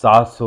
700